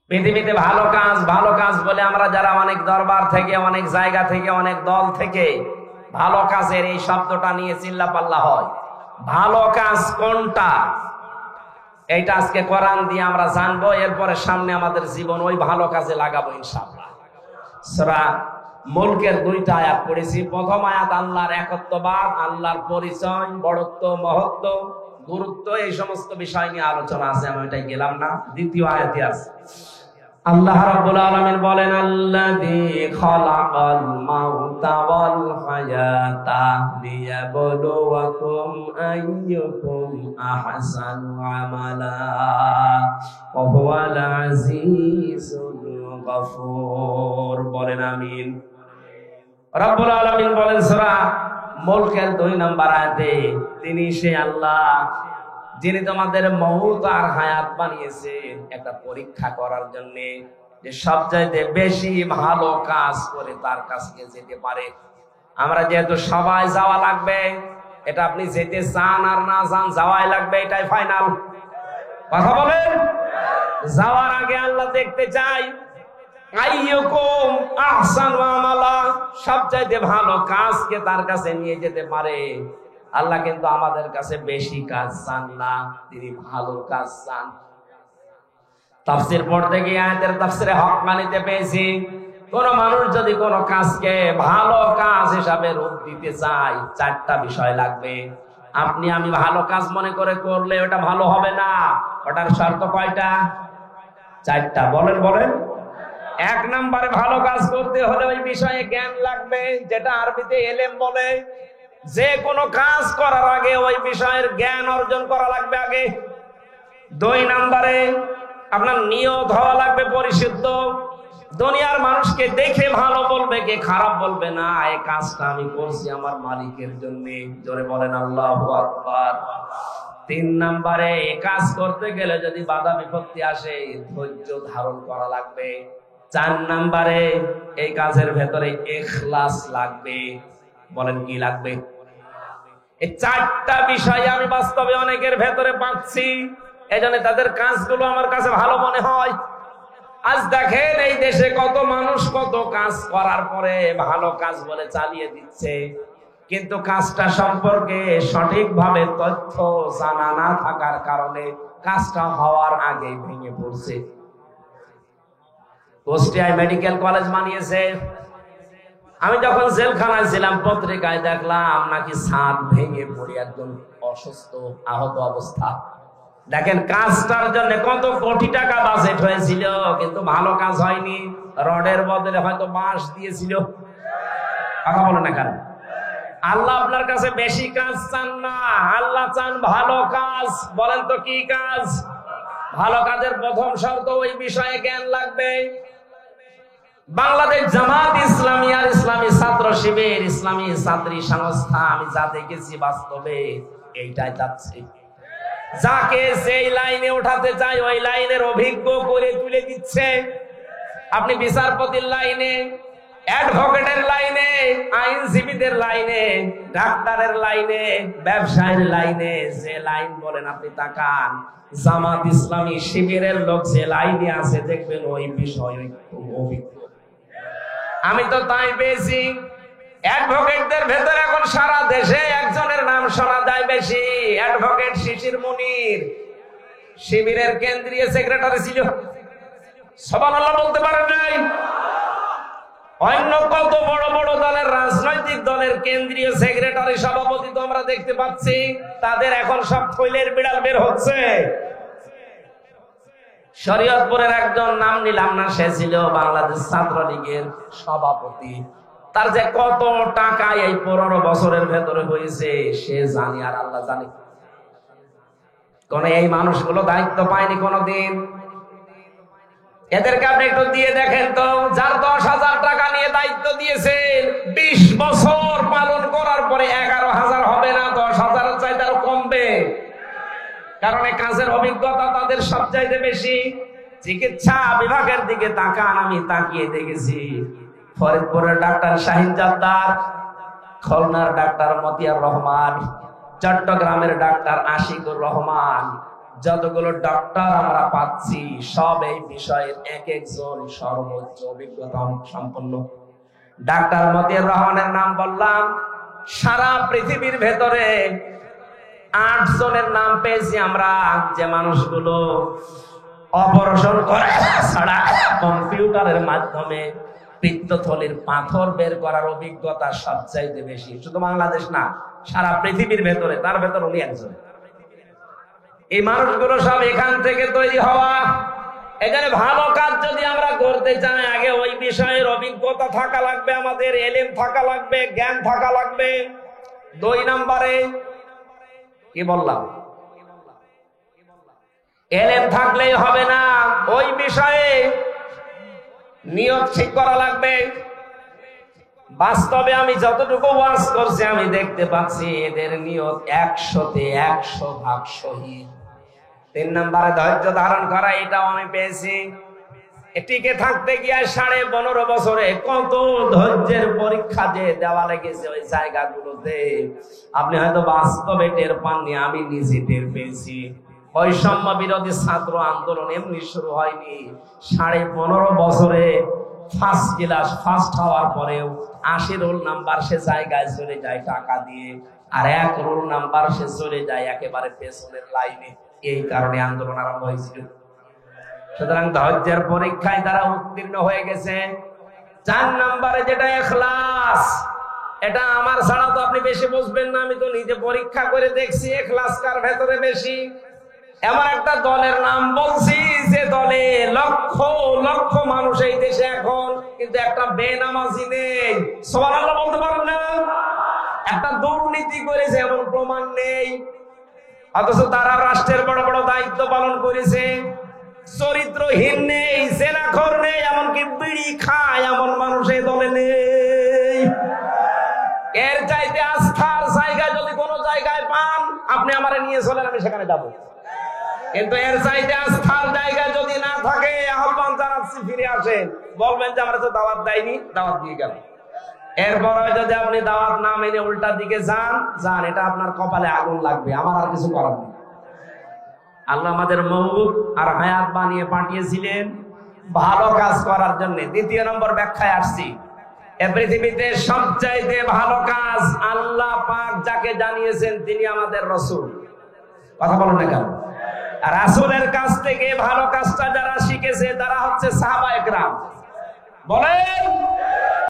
পৃথিবীতে ভালো কাজ বলে আমরা যারা অনেক দরবার থেকে, অনেক জায়গা থেকে, অনেক দল থেকে ভালো কাজের এই শব্দটা নিয়ে চিল্লাপাল্লা হয়। ভালো কাজ কোনটা, এইটা আজকে কোরআন দিয়ে আমরা জানবো। এরপরে সামনে আমাদের জীবন ওই ভালো কাজে লাগাবো ইনশাআল্লাহ। সূরা মুলকের 2টা আয়াত পড়েছি। প্রথম আয়াত আল্লাহর একত্ববাদ, আল্লাহর পরিচয়, বড়ত্ব, মহত্ব, গুরুত্ব, এই সমস্ত বিষয় নিয়ে আলোচনা আছে, আমি ওইটাই গেলাম না। দ্বিতীয় আয়াতে আছে আল্লাহ রাব্বুল আলামিন বলেন, আল্লাযী খালাকাল মাউতা ওয়াল হায়াতা লিয়াবলুয়াকুম আইয়ুকুম আহসানু আমালা ওয়া হুয়াল আজিজুল গফুর। বলেন আমিন। রাব্বুল আলামিন বলেন সূরা মুলকের 2 নম্বর আয়াতে, তিনি সে আল্লাহ যিনি তোমাদের মউত আর হায়াত বানিয়েছেন একটা পরীক্ষা করার জন্য, যে সবচাইতে বেশি ভালো কাজ করে তার কাছে যেতে পারে। আমরা যেহেতু সবাই যাওয়া লাগবে, এটা আপনি যেতে চান আর না চান যাওয়াই লাগবে, এটাই ফাইনাল। কথা বলেন। যাওয়ার আগে আল্লাহ দেখতে চাই আইয়ুকুম আহসানু আমালা, সবচাইতে ভালো কাজকে তার কাছে নিয়ে যেতে পারে। আল্লাহ কিন্তু আমাদের কাছে বেশি কাজ চান না, তিনি ভালো কাজ চান। তাফসীর পড়তে গিয়ে আয়াতের তাফসীরে হক্কানিতে পেয়েছি, কোন মানুষ যদি কোন কাজকে ভালো কাজ হিসাবে রূপ দিতে চায়, 4টা বিষয় লাগবে। আপনি আমি ভালো কাজ মনে করে করলে ওটা ভালো হবে না। ওটার শর্ত কয়টা? 4টা। বলেন বলেন। 1 নম্বরে ভালো কাজ করতে হলে ওই বিষয়ে জ্ঞান লাগবে, যেটা আরবিতে এলেম বলে। যে কোনো কাজ করার আগে ওই বিষয়ের জ্ঞান অর্জন করা লাগবে আগে। 2 নম্বরে আপনার নিয়ত হওয়া লাগবে পরিশুদ্ধ। দুনিয়ার মানুষকে দেখে ভালো বলবে, কে খারাপ বলবে না। এই কাজটা আমি করছি আমার মালিকের জন্য। জোরে বলেন আল্লাহু আকবার। 3 নম্বরে এই কাজ করতে গেলে যদি বাধা বিপত্তি আসে, ধৈর্য ধারণ করা লাগবে। 4 নম্বরে এই কাজের ভেতরে ইখলাস লাগবে। বলেন কি লাগবে? এই 4টা বিষয় আমি বাস্তবে অনেকের ভেতরে পাচ্ছি, এজন্য তাদের কাজগুলো আমার কাছে ভালো মনে হয়। আজ দেখেন এই দেশে কত মানুষ কত কাজ করার পরে ভালো কাজ বলে চালিয়ে দিচ্ছে, কিন্তু কাজটা সম্পর্কে সঠিকভাবে তথ্য জানা না থাকার কারণে কাজটা হওয়ার আগেই ভেঙে পড়ছে। কুষ্টিয়ায় মেডিকেল কলেজ বানিয়েছে। আমি যখন জেলখানায় ছিলাম, পত্রিকায় দেখলাম নাকি ছাদ ভেঙে পড়ে একজন অসুস্থ আহত অবস্থা। দেখেন কাজটার জন্য কত কোটি টাকা বাজেট হয়েছিল, কিন্তু ভালো কাজ হয়নি। রডের বদলে হয়তো বাঁশ দিয়েছিল। কথা বলে না কেন? আল্লাহ আপনার কাছে বেশি কাজ চান না, আল্লাহ চান ভালো কাজ। বলেন তো কি কাজ? ভালো কাজের প্রথম শর্ত ওই বিষয়ে জ্ঞান লাগবে। বাংলাদেশ জামাত ইসলামী আর ইসলামী ছাত্র শিবির, ইসলামী ছাত্রী সংস্থা, আমি যা দেখেছি বাস্তবে এইটাই যাচ্ছে। যাকে সেই লাইনে উঠাতে চাই ওই লাইনের অভিজ্ঞ করে তুলে দিচ্ছে। আপনি বিচারপতির লাইনে, অ্যাডভোকেটের লাইনে, আইনজীবীদের লাইনে, ডাক্তারের লাইনে, ব্যবসায়ীর লাইনে, যে লাইন বলেন আপনি তাকান, জামাত ইসলামী শিবিরের লোক যে লাইনে আছে দেখবেন ওই বিষয় অভিজ্ঞ। আমি তো তাই পেয়েছি। অ্যাডভোকেটদের ভেতরে এখন সারা দেশে একজনের নাম শোনা যায় বেশি, অ্যাডভোকেট শিশির মুনির। শিবিরের কেন্দ্রীয় সেক্রেটারি ছিল। সুবহানাল্লাহ বলতে পারেন নাই? অন্য কত বড় বড় দলের রাজনৈতিক দলের কেন্দ্রীয় সেক্রেটারি, সভাপতি তো আমরা দেখতে পাচ্ছি, তাদের এখন সব ফইলের বিড়াল বের হচ্ছে। শরীয়তপুরের একজন, নাম নিলাম না, সে ছিল বাংলাদেশ ছাত্রলীগের সভাপতি। তার যে কত টাকা এই 15 বছরের ভেতরে হয়েছে সে জানে আর আল্লাহ জানে। কোন এই মানুষগুলো দায়িত্ব পায়নি কোনদিন। এদেরকে আপনি একটু দিয়ে দেখেন তো, যার 10,000 টাকা নিয়ে দায়িত্ব দিয়েছেন, 20 বছর পালন করার পরে 11,000 হবে না, 10,000 চাইতে আরো কমবে। কারণ এই কাজের অভিজ্ঞতা তাদের সবচাইতে বেশি। চিকিৎসা বিভাগের দিকে তাকান, আমি তাকিয়ে দেখেছি ফরিদপুরের ডাক্তার শাহিন জাদ্দার, খুলনার ডাক্তার মতিয়ার রহমান, চট্টগ্রামের ডাক্তার আশিকুর রহমান, যতগুলো ডক্টর আমরা পাচ্ছি সব এই বিষয়ের এক একজন সর্বোচ্চ অভিজ্ঞতা সম্পন্ন। ডাক্তার মতিউর রহমানের নাম বললাম, সারা পৃথিবীর ভেতরে 8 জনের নাম পেয়েছি আমরা, যে মানুষগুলো অপারেশন করে ছাড়া কম্পিউটারের মাধ্যমে পিত্তথলির পাথর বের করার অভিজ্ঞতা সবচাইতে বেশি। শুধু বাংলাদেশ না, সারা পৃথিবীর ভেতরে, তার ভেতর উনি একজন। এই মানুষগুলো সব এখান থেকে তৈরি হওয়া। এখানে ভালো কাজ যদি আমরা করতে চাই, আগে ওই বিষয়ের অভিজ্ঞতা থাকা লাগবে, আমাদের এলেম থাকা লাগবে, জ্ঞান থাকা লাগবে। 2 নম্বরে কি বললাম, এলেম থাকলেই হবে না, ওই বিষয়ে নিয়ত ঠিক করা লাগবে। বাস্তবে আমি যতটুকু ওয়াজ করছি আমি দেখতে পাচ্ছি এদের নিয়ত 100-তে 100 ভাগ শহীদ। 3 নম্বরে ধৈর্য ধারণ করা, এটাও আমি পেয়েছি। টিকে থাকতে গিয়ে 15.5 বছরে কত ধৈর্যের পরীক্ষা যে দেওয়া লেগেছে ওই জায়গাগুলোতে, আপনি হয়তো বাস্তবে টের পাননি, আমি নিজে টের পেয়েছি। বৈষম্য বিরোধী ছাত্র আন্দোলন এমনি শুরু হয়নি, 15.5 বছরে ফার্স্ট ক্লাস ফার্স্ট হওয়ার পরেও 80 রোল নাম্বার সে জায়গায় চলে যায় টাকা দিয়ে, আর 1 রোল নাম্বার সে চলে যায় একেবারে পেছনের লাইনে। এই কারণে আন্দোলন আরম্ভ হয়েছিল। সুতরাং ধৈর্যের পরীক্ষায় তারা উত্তীর্ণ হয়ে গেছে। 4 নম্বরে যেটা ইখলাস, এটা আমার ছাড়া তো আপনি বেশি বুঝবেন না, আমি তো নিজে পরীক্ষা করে দেখছি ইখলাস কার ভেতরে বেশি। এমন একটা দলের নাম বলছি যে দলে লক্ষ লক্ষ মানুষ এই দেশে এখন, কিন্তু একটা বেনামাজি নেই। সুবহানাল্লাহ বলতে পারেন না? একটা দুর্নীতি করেছে এমন প্রমাণ নেই, অথচ তারা রাষ্ট্রের বড় বড় দায়িত্ব পালন করেছে। চরিত্রহীন নেই, জেনাখোর নেই, এমনকি বিড়ি খায় এমন মানুষ এই দলে নেই। এর চাইতে আস্থার জায়গা যদি কোনো জায়গায় পান, আপনি আমারে নিয়ে চলেন, আমি সেখানে যাব। কিন্তু এর চাইতে আস্থার জায়গা যদি না থাকে, আহ্বান জানাচ্ছি ফিরে আসেন। বলবেন যে আমরা তো দাওয়াত দেয়নি, দাওয়াত দিয়ে গেল। এরপর যদি আপনি দাওয়াত না মেনে উল্টা দিকে যান, এটা আপনার কপালে আগুন লাগবে, আমার আর কিছু করার নেই। আল্লাহ আমাদের মওজুদ আর হায়াত বানিয়ে পাঠিয়েছিলেন ভালো কাজ করার জন্য। 2 নম্বর ব্যাখ্যায় আসছি, এই পৃথিবীতে সবচাইতে ভালো কাজ আল্লাহ পাক যাকে জানিয়েছেন তিনি আমাদের রাসূল। কথা বলেন না কেন? রাসূলের কাছ থেকে ভালো কাজটা যারা শিখেছে তারা হচ্ছে সাহাবায়ে কেরাম। বলেন